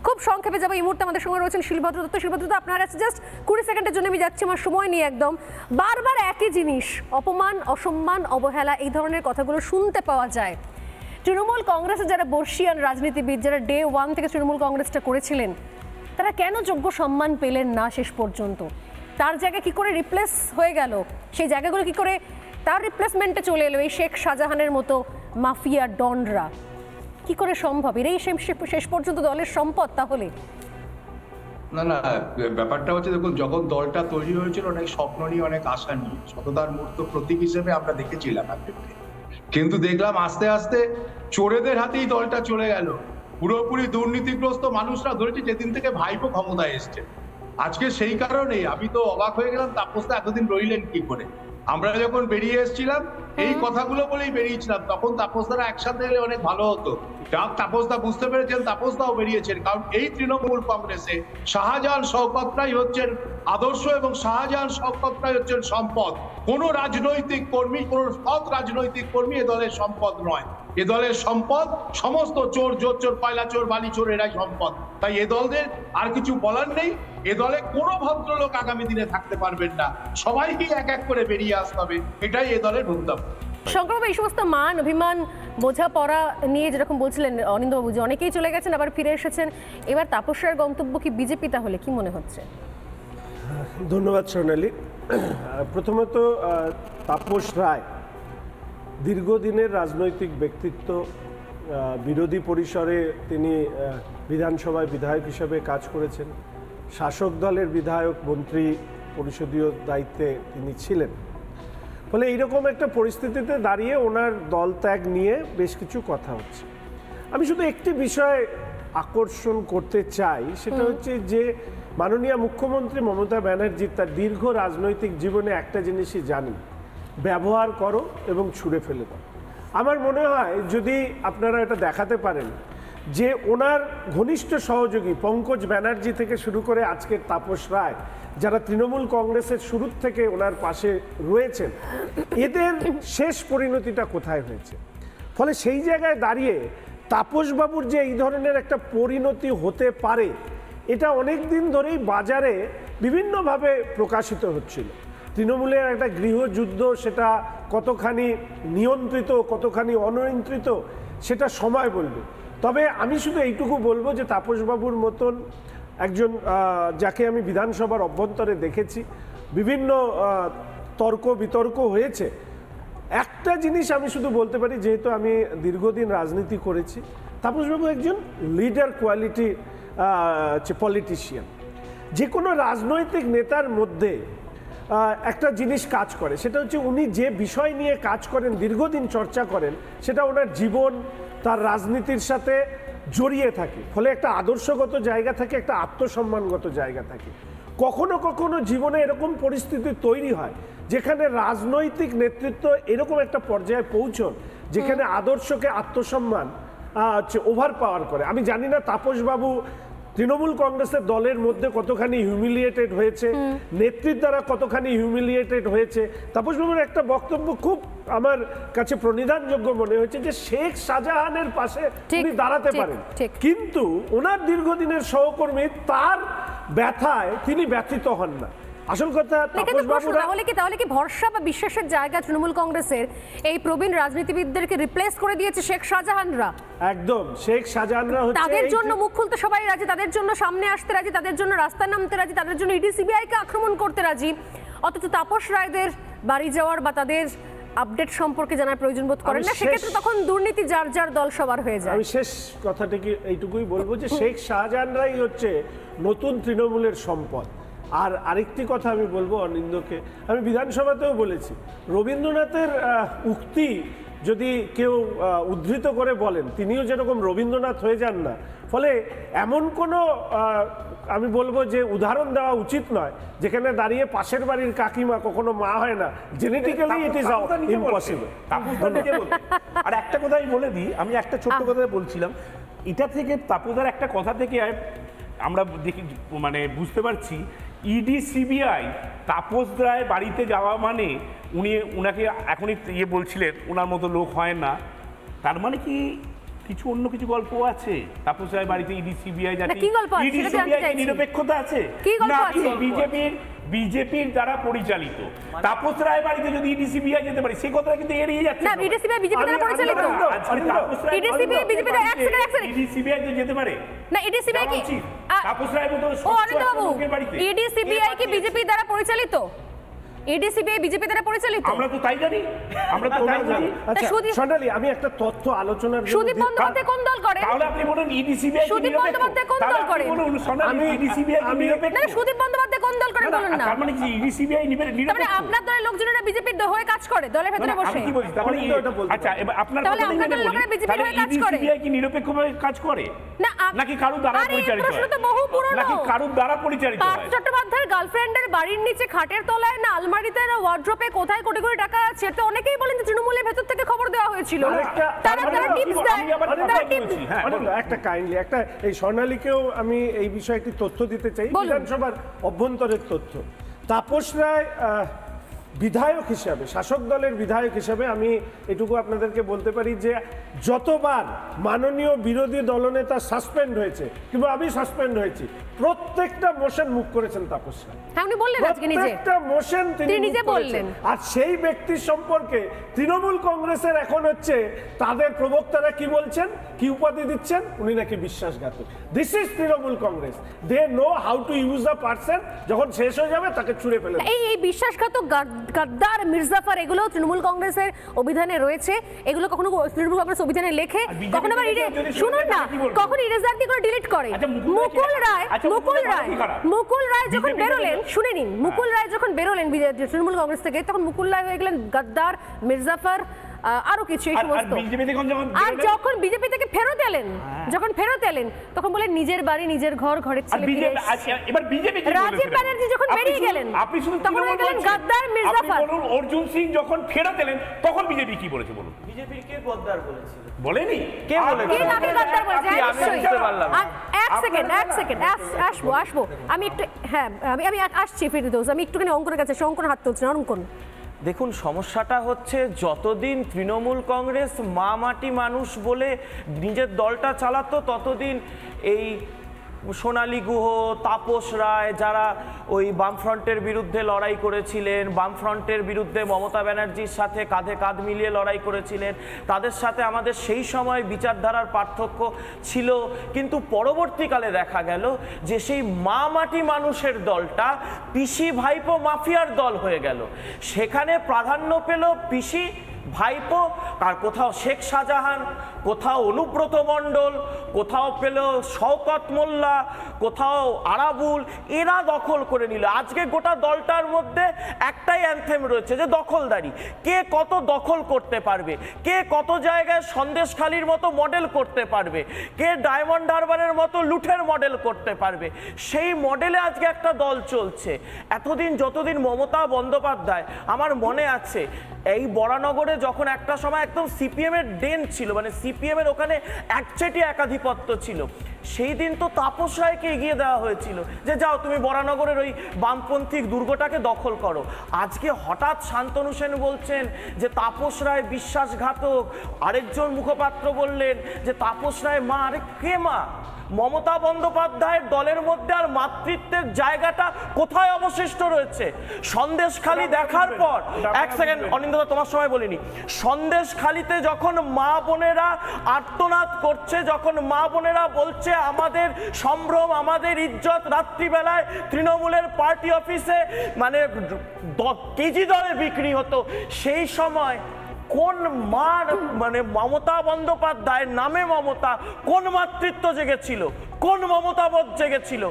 খুব সংক্ষেপে যাবো। এই মুহূর্তে আমাদের সঙ্গে রয়েছেন শিলভদ্র দত্ত। শিলভদ্র দত্ত, আপনার কাছে জাস্ট 20 সেকেন্ডের জন্য আমি যাচ্ছি, আমার সময় নিয়ে। একদম বারবার একই জিনিস, অপমান, অসম্মান, অবহেলা, এই ধরনের কথাগুলো শুনতে পাওয়া যায়। তৃণমূল কংগ্রেসের যারা বর্ষিয়ান রাজনীতিবিদ, যারা ডে 1 থেকে তৃণমূল কংগ্রেসটা করেছিলেন, তারা কেন যোগ্য সম্মান পেলেন না শেষ পর্যন্ত? তার জায়গায় কি করে রিপ্লেস হয়ে গেল? সেই জায়গাগুলো কি করে তার রিপ্লেসমেন্টে চলে এলো এই শেখ শাহজাহানের মতো মাফিয়া ডনরা? কি করে সম্ভব? এরাই শেষ পর্যন্ত দলের সম্পদ তাহলে? না না, ব্যাপারটা হচ্ছে, দেখুন, যখন দলটা তৈরি হয়েছিল অনেক স্বপ্ন নিয়ে, অনেক আশা নিয়ে, সততার মূর্ত প্রতীক হিসেবে আমরা দেখেছিলাম একজনকে। কিন্তু দেখলাম আস্তে আস্তে চোরেদের হাতেই দলটা চলে গেল। পুরোপুরি দুর্নীতিগ্রস্ত মানুষরা ধরেছে যেদিন থেকে ভাইপো ক্ষমতায় এসছে। আজকে সেই কারণেই আমি তো অবাক হয়ে গেলাম, তাপসদা এতদিন রইলেন কি করে। আমরা যখন বেরিয়ে এসেছিলাম এই কথাগুলো বলেই বেরিয়েছিলাম, তখন তাপসদারা একসাথে এলে অনেক ভালো হতো। তাপসদা বুঝতে পেরেছেন, তাপসদাও বেরিয়েছেন, কারণ এই তৃণমূল কংগ্রেসে শাহজাহান শওকতরাই হচ্ছেন আদর্শ এবং শাহজাহান শওকতরাই হচ্ছেন সম্পদ। কোন রাজনৈতিক কর্মী, কোন সৎ রাজনৈতিক কর্মী এ দলের সম্পদ নয়। এ দলের সম্পদ সমস্ত চোর, জোর চোর, পয়লা চোর, বালি চোর, এরাই সম্পদ। তাই এ দলদের আর কিছু বলার নেই। এ দলে কোনো ভদ্রলোক আগামী দিনে থাকতে পারবেন না, সবাইকে এক এক করে বেরিয়ে আসতে হবে, এটাই এ দলের বক্তব্য। শঙ্করবাবু, এই সমস্ত মান অভিমান বোঝাপড়া নিয়ে যেরকম বলছিলেন অনিন্দবাবু, যে অনেকেই চলে গেছেন আবার ফিরে এসেছেন, এবার তাপস রায়ের গন্তব্য কি বিজেপি? তাহলে কি মনে হচ্ছে? ধন্যবাদ সোনালী। প্রথমত তাপস রায় দীর্ঘদিনের রাজনৈতিক ব্যক্তিত্ব, বিরোধী পরিসরে তিনি বিধানসভায় বিধায়ক হিসেবে কাজ করেছেন, শাসক দলের বিধায়ক, মন্ত্রী, পরিষদীয় দায়িত্বে তিনি ছিলেন। ফলে এইরকম একটা পরিস্থিতিতে দাঁড়িয়ে ওনার দল ত্যাগ নিয়ে বেশ কিছু কথা হচ্ছে। আমি শুধু একটি বিষয় আকর্ষণ করতে চাই, সেটা হচ্ছে যে মাননীয় মুখ্যমন্ত্রী মমতা ব্যানার্জি তার দীর্ঘ রাজনৈতিক জীবনে একটা জিনিসই জানেন, ব্যবহার করো এবং ছুঁড়ে ফেলে দাও। আমার মনে হয় যদি আপনারা এটা দেখাতে পারেন যে ওনার ঘনিষ্ঠ সহযোগী পঙ্কজ ব্যানার্জি থেকে শুরু করে আজকের তাপস রায়, যারা তৃণমূল কংগ্রেসের শুরুর থেকে ওনার পাশে রয়েছেন, এদের শেষ পরিণতিটা কোথায় হয়েছে। ফলে সেই জায়গায় দাঁড়িয়ে তাপসবাবুর যে এই ধরনের একটা পরিণতি হতে পারে, এটা অনেক দিন ধরেই বাজারে বিভিন্নভাবে প্রকাশিত হচ্ছিল। তৃণমূলের একটা গৃহযুদ্ধ, সেটা কতখানি নিয়ন্ত্রিত, কতখানি অনিয়ন্ত্রিত, সেটা সময় বলবে। তবে আমি শুধু এইটুকু বলবো যে তাপসবাবুর মতন একজন, যাকে আমি বিধানসভার অভ্যন্তরে দেখেছি, বিভিন্ন তর্ক বিতর্ক হয়েছে, একটা জিনিস আমি শুধু বলতে পারি, যেহেতু আমি দীর্ঘদিন রাজনীতি করেছি, তাপসবাবু একজন লিডার কোয়ালিটি পলিটিশিয়ান। যে কোনো রাজনৈতিক নেতার মধ্যে একটা জিনিস কাজ করে, সেটা হচ্ছে উনি যে বিষয় নিয়ে কাজ করেন, দীর্ঘদিন চর্চা করেন, সেটা ওনার জীবন, তার রাজনীতির সাথে জড়িয়ে থাকে। ফলে একটা আদর্শগত জায়গা থাকে, একটা আত্মসম্মানগত জায়গা থাকে। কখনো কখনো জীবনে এরকম পরিস্থিতি তৈরি হয় যেখানে রাজনৈতিক নেতৃত্ব এরকম একটা পর্যায়ে পৌঁছন যেখানে আদর্শকে আত্মসম্মান ওভার পাওয়ার করে। আমি জানি না তাপসবাবু তৃণমূল কংগ্রেসের দলের মধ্যে কতখানি হিউমিলিয়েটেড হয়েছে, নেত্রীর দ্বারা কতখানি হিউমিলিয়েটেড হয়েছে। তাপসবাবুর একটা বক্তব্য খুব আমার কাছে প্রণিধানযোগ্য মনে হয়েছে, যে শেখ শাহজাহানের পাশে তিনি দাঁড়াতে পারেন, কিন্তু ওনার দীর্ঘদিনের সহকর্মী তার ব্যথায় তিনি ব্যথিত হন না। আসল কথা, তাহলে কি ভরসা বা বিশ্বাসের জায়গা তৃণমূল কংগ্রেসের এই প্রবীণ রাজনীতিবিদদেরকে রিপ্লেস করে দিয়েছে শেখ শাহজাহানরা? একদম, শেখ শাহজাহানরা হচ্ছে তাদের জন্য মুখ খুলতে সবাই রাজি, তাদের জন্য সামনে আসতে রাজি, তাদের জন্য রাস্তায় নামতে রাজি, তাদের জন্য ইডি সিবিআই কে আক্রমণ করতে রাজি। অথচ তাপস রায়দের বাড়ি যাওয়ার বা তাদের আপডেট সম্পর্কে জানার প্রয়োজন বোধ করেন না। সেক্ষেত্রে তখন দুর্নীতি যার যার দল সবার হয়ে যায়। আমি শেষ কথাটা কি এইটুকুই বলবো, যে শেখ শাহজাহানরাই হচ্ছে নতুন তৃণমূলের সম্পদ। আর আরেকটি কথা আমি বলবো অনিন্দকে, আমি বিধানসভাতেও বলেছি, রবীন্দ্রনাথের উক্তি যদি কেউ উদ্ধৃত করে বলেন, তিনিও যেরকম রবীন্দ্রনাথ হয়ে যান না। ফলে এমন কোনো আমি বলবো যে উদাহরণ দেওয়া উচিত নয় যেখানে দাঁড়িয়ে পাশের বাড়ির কাকিমা কখনো মা হয় না। Genetically it is impossible. আর একটা কথা আমি বলে দিই, আমি একটা ছোট্ট কথা বলছিলাম, এটা থেকে তাপসদার একটা কথা থেকে আমরা দেখি, মানে বুঝতে পারছি, ইডি সিবিআই তাপস রায় বাড়িতে যাওয়া মানে উনি ওনাকে এখনই বলছিলেন ওনার মতো লোক হয় না, তার মানে কি কিছু অন্য কিছু গল্প আছে। তাপস রায় বাড়িতে ইডি সিবিআই না, কি গল্প আছে? ইডি সেটা জানতে সিবিআই চাইছি। নিরপেক্ষতা আছে কি গল্প নাকি আছে? বিজেপির দ্বারা পরিচালিত? তাপস রায় বাড়িতে যদি ইডি সিবিআই যেতে পারে, সেই কথাটা কিন্তু এড়িয়ে যাচ্ছে। না, ইডি সিবিআই বিজেপি দ্বারা পরিচালিত। আজকে Tapas Roy ED CBI BJP দ্বারা এক সেকেন্ড ইডি সিবিআই তো যেতে পারে না, ইডি সিবিআই কি তাপস রায়ের মতো ও অনিন্দ বাবু, ইডি সিবিআই কি বিজেপি দ্বারা পরিচালিত? ইডি সিবিআই বিজেপি দ্বারা পরিচালিত? আমরা তো তাই জানি, আমরা তো তাই জানি। আচ্ছা সুদীপ- সোনালী, আমি একটা তথ্য আলোচনার জন্য সুদীপ বন্দ্যোপাধ্যায় কোন দল করে? তাহলে আপনি বলুন ইডি সিবিআই সুদীপ বন্দ্যোপাধ্যায় কোন দল করে? বলুন সোনালী, ইডি সিবিআই কি নিরপেক্ষ? না, সুদীপ বন্দ্যোপাধ্যায় কোন দল করে বলুন না। তার মানে কি ইডি সিবিআই তার মানে নিরপেক্ষ? আপনার দলের লোকজনেরা বিজেপির হয়ে কাজ করে দলের ভেতরে বসে? আমি কি বলছি তাহলে অনিন্দ এটা বলতে আচ্ছা, এবার আপনার তাহলে কথা আপনাদের মেনে বলি, লোকেরা বিজেপির তাহলে হয়ে কাজ ইডি করে? সিবিআই কি নিরপেক্ষভাবে কাজ করে না, নাকি কারুর দ্বারা আরে, এই পরিচালিত প্রশ্ন হয়? তো বহু পুরনো। নাকি কারুর দ্বারা পরিচালিত পার্থ হয়? চট্টোপাধ্যায়ের গার্লফ্রেন্ডের বাড়ির নিচে খাটের তলায় না আলমারিতে না ওয়ার্ড্রোপে কোথায় কোটি কোটি টাকা আছে, তো অনেকেই বলেন যে তৃণমূলের ভেতর থেকে খবর দেওয়া হয়েছিল। তারা টিপস দেয়, তারা টিপস হ্যাঁ, অনিন্দ, একটা কাইন্ডলি একটা এই স্বর্ণালীকেও আমি এই বিষয়ে একটি তথ্য দিতে চাই, বলুন। বিধানসভার অভ্যন্তরের তথ্য। তাপস রায় বিধায়ক হিসাবে, শাসক দলের বিধায়ক হিসাবে আমি এটুকু আপনাদেরকে বলতে পারি যে যতবার মাননীয় বিরোধী দলনেতা সাসপেন্ড হয়েছে কিংবা আমি সাসপেন্ড হয়েছি, প্রত্যেকটা মোশন মুখ করেছেন তাপস রায়। হ্যাঁ, উনি বললেন আজকে নিজে। প্রত্যেকটা মোশন তিনি তিনি নিজে মুখ করেছেন। বললেন। আর সেই ব্যক্তির সম্পর্কে তৃণমূল কংগ্রেসের এখন হচ্ছে তাদের প্রবক্তারা কি বলছেন, কি উপাধি দিচ্ছেন, উনি নাকি বিশ্বাসঘাতক। This is Trinamool Congress, they know how to use the person, যখন শেষ হয়ে যাবে তাকে ছুঁড়ে ফেলে দেবে। এই বিশ্বাসঘাতক গাদ্দার মির্জাফর এগুলো তৃণমূল কংগ্রেসের অভিধানে রয়েছে। এগুলো কখনো তৃণমূল কংগ্রেস অভিধানে লেখে, বিজেপি কখনো আবার শুনুন না, কখন ইরেজার দিয়ে করে ডিলিট করে। আচ্ছা, মুকুল রায় যখন বেরোলেন, শুনে নিন, মুকুল রায় যখন বেরোলেন তৃণমূল কংগ্রেস থেকে, তখন মুকুল রায় হয়ে গেলেন গাদ্দার, মির্জাফর, আরো কিছু এই সমস্ত। আর যখন বিজেপি থেকে ফেরত এলেন, তখন বলেন নিজের বাড়ি নিজের ঘর, ঘরের ছেলে ফিরে এসেছে। এবার বিজেপি রাজীব ব্যানার্জি যখন বেরিয়ে গেলেন, তখন হয়ে গেলেন গাদ্দার, মির্জাফর। বলুন অর্জুন সিং যখন ফেরত এলেন, তখন বিজেপি কি বলেছে বলুন? বিজেপির কে গদ্দার বলেছিল? বলেনি? কে বলেছে? কে কাকে গাদ্দার বলেছে? হ্যাঁ, আমি নিশ্চয়ই। বুঝতে পারলাম। এক সেকেন্ড আসবো। আমি একটু, হ্যাঁ, আমি আসছি ফিরদৌস, আমি একটুখানি অঙ্কনের কাছে, অঙ্কন হাত তুলছেন, অঙ্কন। দেখুন, সমস্যাটা হচ্ছে যতদিন তৃণমূল কংগ্রেস মা মাটি মানুষ বলে নিজের দলটা চালাতো, ততদিন এই সোনালী গুহ, তাপস রায়, যারা ওই বামফ্রন্টের বিরুদ্ধে লড়াই করেছিলেন, বামফ্রন্টের বিরুদ্ধে মমতা ব্যানার্জির সাথে কাঁধে কাঁধ মিলিয়ে লড়াই করেছিলেন, তাদের সাথে আমাদের সেই সময় বিচারধারার পার্থক্য ছিল। কিন্তু পরবর্তীকালে দেখা গেল যে সেই মা মাটি মানুষের দলটা পিসি ভাইপো মাফিয়ার দল হয়ে গেল। সেখানে প্রাধান্য পেল পিসি ভাইপো, আর কোথাও শেখ শাহজাহান, কোথাও অনুব্রত মণ্ডল, কোথাও পেল শওকত মোল্লা, কোথাও আরাবুল, এরা দখল করে নিল। আজকে গোটা দলটার মধ্যে একটাই অ্যানথেম রয়েছে যে দখলদারি। কে কত দখল করতে পারবে, কে কত জায়গায় সন্দেশখালির মতো মডেল করতে পারবে, কে ডায়মন্ড হারবারের মতো লুঠের মডেল করতে পারবে, সেই মডেলে আজকে একটা দল চলছে। এতদিন যতদিন মমতা বন্দ্যোপাধ্যায়, আমার মনে আছে এই বরানগরে যখন একটা সময় একদম সিপিএম এর ডেন ছিল, মানে সিপিএম এর ওখানে একচেটিয়া একাধিপত্য ছিল, সেই দিন তো তাপস রায়কে এগিয়ে দেওয়া হয়েছিল যে যাও তুমি বরানগরের ওই বামপন্থী দুর্গটাকে দখল করো। আজকে হঠাৎ শান্তনু সেন বলছেন যে তাপস রায় বিশ্বাসঘাতক, আরেকজন মুখপাত্র বললেন যে তাপস রায় মা। আরে কে মা? মমতা বন্দ্যোপাধ্যায়ের দলের মধ্যে আর মাতৃত্বের জায়গাটা কোথায় অবশিষ্ট রয়েছে? সন্দেশখালি দেখার পর, এক সেকেন্ড অনিন্দা, তোমার সময় বলিনি, সন্দেশখালিতে যখন মা বোনেরা আর্তনাদ করছে, যখন মা বোনেরা বলছে আমাদের সম্ভ্রম, আমাদের ইজ্জত রাত্রিবেলায় তৃণমূলের পার্টি অফিসে মানে কেজি দরে বিক্রি হতো, সেই সময় কোন মার, মানে মমতা বন্দ্যোপাধ্যায়ের নামে মমতা, কোন মাতৃত্ব জেগেছিল, কোন মমতাবোধ জেগেছিল?